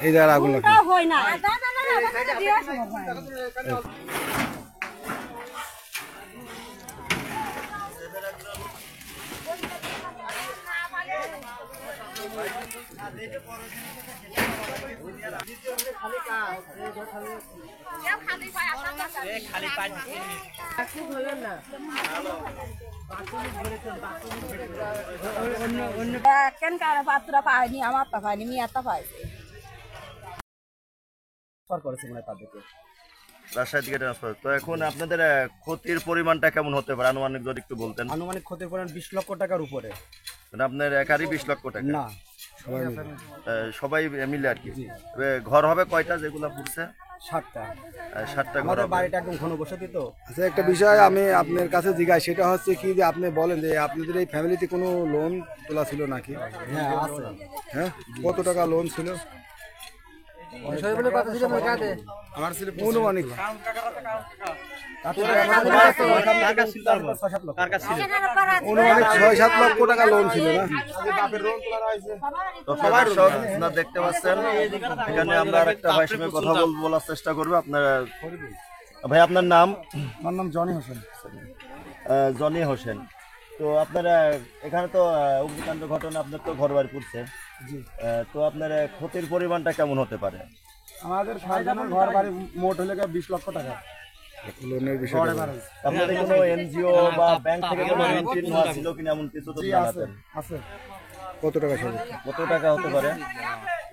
এই জায়গায় আগুন লাগে পাত্রা পায়নি আমার তা পায়নি মিয়াটা পাইছে রাজশাহী থেকে ট্রান্সফার। তো এখন আপনাদের ক্ষতির পরিমাণটা কেমন হতে পারে আনুমানিক যদি একটু বলতেন? আনুমানিক ক্ষতির পরিমাণ 20 লক্ষ টাকার উপরে। মানে আপনার একারই 20 লক্ষ টাকা? না, সবাই মিলে আর কি। ঘর হবে কয়টা যেগুলো পুড়ছে? 7টা ঘর। বাড়িটা একদম ঘনবসতি তো। আচ্ছা, একটা বিষয় আমি আপনার কাছে জিজ্ঞাসা, সেটা হচ্ছে কি যে আপনি বলেন যে আপনাদের এই ফ্যামিলিতে কোনো লোন তোলা ছিল নাকি? হ্যাঁ আছে। হ্যাঁ, কত টাকা লোন ছিল? আমার ছিল অনুমানিক 6-7 লক্ষ টাকা লোন ছিল না? দেখতে পাচ্ছেন এখানে আমরা আরেকটা ভাইয়ের সঙ্গে কথা বলার চেষ্টা করবো। আপনারা ভাই, আপনার নাম? আমার নাম জনি হোসেন। জনি হোসেন। তো আপনারা এখানে তো অগ্নিকাণ্ড ঘটনা, আপনার তো ঘর বাড়ি পুড়ছে, তো আপনার ক্ষতির পরিমাণটা কেমন হতে পারে? আমাদের ঘর বাড়ি মোট হলে 20 লক্ষ টাকা লোনের বিষয়। আপনাদের কোনো এনজিও বা ব্যাংক থেকে কোনো ঋণ টিন নেওয়া ছিল কিনা এমন কিছু তো জানাতেন? আছে। কত টাকা ছিল? কত টাকা হতে পারে?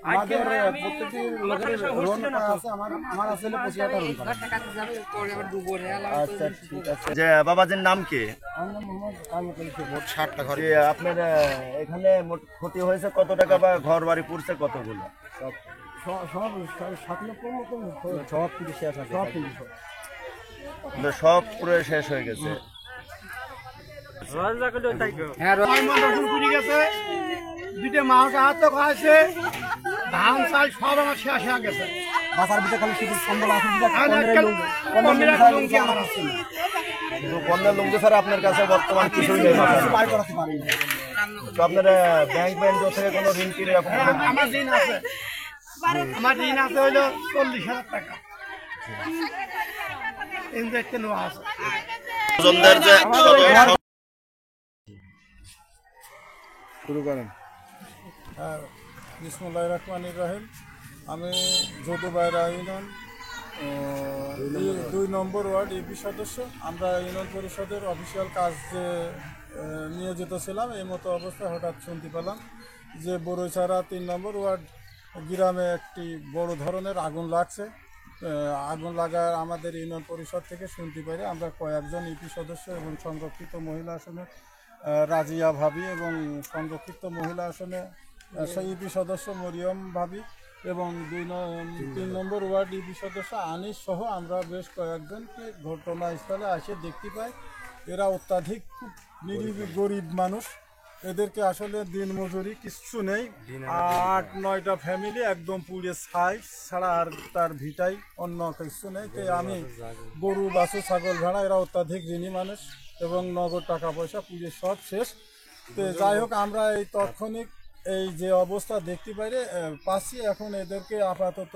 আমাদের প্রত্যেকটি লোকের লোন আছে। আমার আসলে 25,000 লোন। আচ্ছা, ঠিক আছে। যে বাবাজির নাম কি? মোট 60টা ঘর। আপনার এখানে মোট ক্ষতি হয়েছে কত টাকা বা ঘর বাড়ি পুড়ছে কতগুলো? সব পুরো শেষ হয়ে গেছে। দুইটা মাংস হাত খাইছে, ধান চাল সব আমার শেষ হয়ে গেছে। বাসার ভিতরে খালি শুধু সম্বল আছে। বন্যার লুঙ্গি ছাড়া আপনার কাছে বর্তমান কিছুই নেই। তো আপনার ব্যাংক থেকে কোনো ঋণ কিনে? আমার ঋণ আছে। আমার ঋণ আছে হইলো 40,000 টাকা। ইনজেকশন আছে। শুরু করেন। বিসমুল্লাহির রহমানির রহিম। আমি যদুবাইরা ইউনিয়ন 2 নম্বর ওয়ার্ড ইউপি সদস্য। আমরা ইউনিয়ন পরিষদের অফিসিয়াল কাজ নিয়োজিত ছিলাম। এই মতো অবস্থায় হঠাৎ শুনতে পেলাম যে বড়ইছড়া 3 নম্বর ওয়ার্ড গ্রামে একটি বড় ধরনের আগুন লাগছে। আগুন লাগার আমাদের ইউনিয়ন পরিষদ থেকে শুনতে পারি। আমরা কয়েকজন ইউপি সদস্য এবং সংরক্ষিত মহিলা আসনে রাজিয়া ভাবি এবং সংরক্ষিত মহিলা আসনে ইউপি সদস্য মরিয়ম ভাবি এবং 3 নম্বর ওয়ার্ড ইউপি সদস্য আনিস সহ আমরা বেশ কয়েকজনকে ঘটনাস্থলে এসে দেখতে পাই। এরা অত্যাধিক খুব নিরীহ গরিব মানুষ। এদেরকে আসলে দিন মজুরি কিচ্ছু নেই। 8-9টা ফ্যামিলি একদম পুড়ে ছাই ছাড়া আর তার ভিটাই অন্য কিছু নেই। তো আমি গরু বাছুর ছাগল ভেড়া, এরা অত্যাধিক ঋণী মানুষ এবং নগদ টাকা পয়সা পুড়ে সব শেষ। তো যাই হোক, আমরা এই তাৎক্ষণিক এই যে অবস্থা দেখতে পাচ্ছি, এখন এদেরকে আপাতত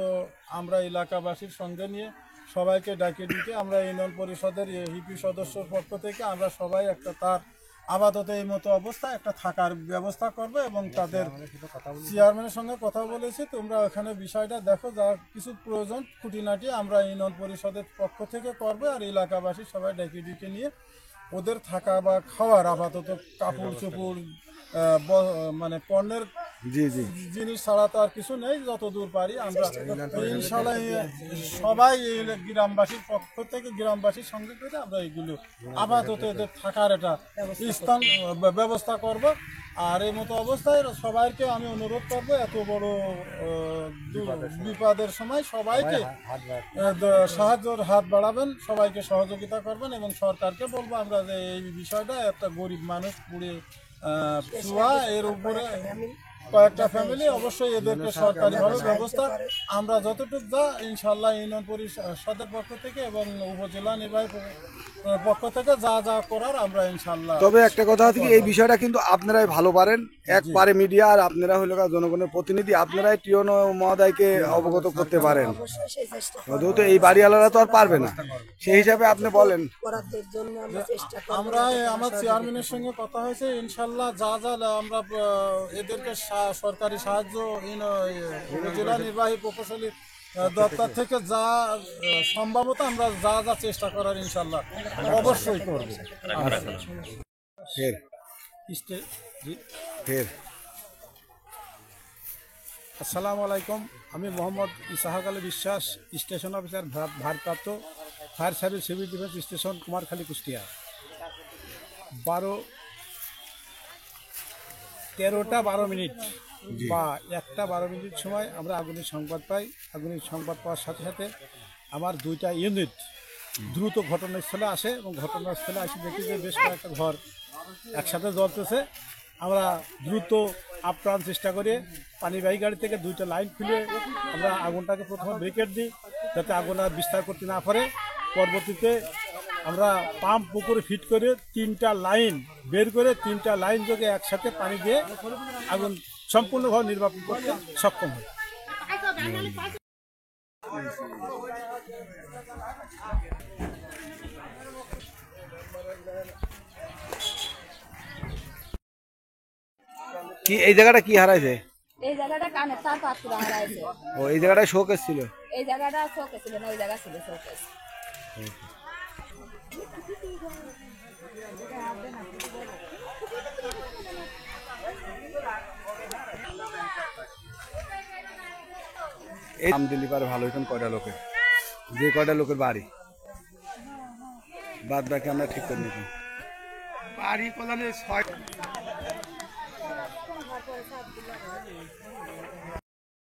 আমরা এলাকাবাসীর সঙ্গে নিয়ে সবাইকে ডাকে দিতে আমরা ইউনিয়ন পরিষদের ইউপি সদস্যর পক্ষ থেকে আমরা সবাই একটা তার আপাতত এই মতো অবস্থা একটা থাকার ব্যবস্থা করব এবং তাদের চেয়ারম্যানের সঙ্গে কথা বলেছি। তোমরা ওখানে বিষয়টা দেখো, যা কিছু প্রয়োজন খুঁটিনাটি আমরা ইউনিয়ন পরিষদের পক্ষ থেকে করবো। আর এলাকাবাসী সবাই ডেকে ডেকে নিয়ে ওদের থাকা বা খাওয়ার আপাতত কাপড় চোপড় মানে পণ্যের জিনিস ছাড়া তো আর কিছু নেই। যত দূর পারি আমরা ইনশাআল্লাহ সবাই গ্রামবাসীর পক্ষ থেকে গ্রামবাসীর সঙ্গে করে আমরা এইগুলো আপাতত এদের থাকার একটা স্থান ব্যবস্থা করব। আর এই মতো অবস্থায় সবাইকে আমি অনুরোধ করবো, এত বড় বিপদের সময় সবাইকে সাহায্যের হাত বাড়াবেন, সবাইকে সহযোগিতা করবেন এবং সরকারকে বলবো আমরা যে এই বিষয়টা একটা গরিব মানুষ পুড়ে ছোঁয়া, এর উপরে কয়েকটা ফ্যামিলি, অবশ্যই এদেরকে সরকারিভাবে ব্যবস্থা আমরা যতটুকু যা ইনশাল্লাহ ইউনিয়ন পরিষদের পক্ষ থেকে এবং উপজেলা নির্বাহী পক্ষ থেকে যা যা করার আমরা ইনশাল্লাহ। তবে একটা কথা হচ্ছে কি, এই বিষয়টা কিন্তু আপনারাই ভালো পারেন, একবারে মিডিয়া আর আপনারা হইল জনগণের প্রতিনিধি, আপনারাই টিওনো মহোদয়কে অবগত করতে পারেন, যেহেতু এই বাড়িওয়ালারা তো আর পারবে না, সেই হিসাবে আপনি বলেন। আমরা আমার চেয়ারম্যানের সঙ্গে কথা হয়েছে, ইনশাল্লাহ যা যা আমরা এদেরকে সরকারি সাহায্য উপজেলা নির্বাহী প্রকৌশলী দপ্তর থেকে যা সম্ভবত আমরা যা যা চেষ্টা করার ইনশাল্লাহ অবশ্যই করব। ফের ফের আসসালামু আলাইকুম, আমি মোহাম্মদ ইসাহাক আলী বিশ্বাস, স্টেশন অফিসার ভারপ্রাপ্ত, fire service civil defence station Kumarkhali, Kushtia. 13:12 বা 1:12 সময় আমরা আগুনের সংবাদ পাই। আগুনের সংবাদ পাওয়ার সাথে সাথে আমার 2টা ইউনিট দ্রুত ঘটনাস্থলে আসে এবং ঘটনাস্থলে আসে দেখি যে বেশ কয়েকটা ঘর একসাথে জ্বলতেছে। আমরা দ্রুত আপ্রাণ চেষ্টা করে পানিবাহী গাড়ি থেকে 2টা লাইন খুলে আমরা আগুনটাকে প্রথমে ব্রেকেট দিই, যাতে আগুন আর বিস্তার করতে না পারে। পরবর্তীতে আমরা পাম্প পুকুরে ফিট করে 3টা লাইন বের করে 3টা লাইন যোগে একসাথে পানি দিয়ে আগুন সম্পূর্ণভাবে নির্বাপন করতে সক্ষম হয়। কি এই জায়গাটা কি হারাইছে? এই জায়গাটা কানের তার পাত্র হারাইছে। ও এই জায়গাটায় শোকেস ছিল? এই জায়গাটা শোকেস ছিল না, ওই জায়গা ছিল শোকেস। এই নাম দিলি পারে ভালো হইতেন কয়টা লোকের, যে কয়টা লোকের বাড়ি, বাদ বাকি আমরা ঠিক করে নিতাম। বাড়ি কলানে 6